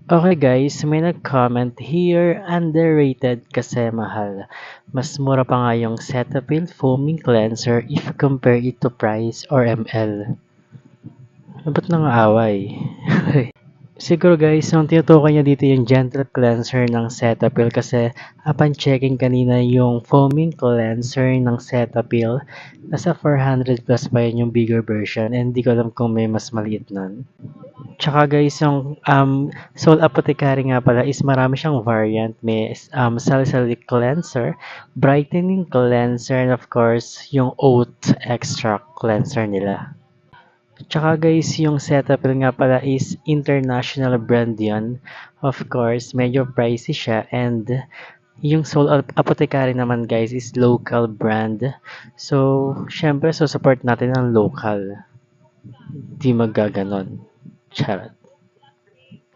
Okay guys, may nag-comment here, underrated kasi mahal. Mas mura pa nga yung Cetaphil Foaming Cleanser if you compare it to price or ml. Ba't nang away? Siguro guys, yung tinutukoy niya dito yung gentle cleanser ng Cetaphil kasi upon checking kanina yung foaming cleanser ng Cetaphil, nasa 400 plus pa yun yung bigger version and hindi ko alam kung may mas maliit nun. Tsaka guys, yung Soul Apothecary nga pala is marami siyang variant. May salicylic cleanser, brightening cleanser, and of course, yung oat extract cleanser nila. Tsaka guys, yung Cetaphil nga pala is international brand yun. Of course, medyo pricey siya and yung Soul Apothecary naman guys is local brand. So, syempre, so support natin ang local. Di magaganon. Charot.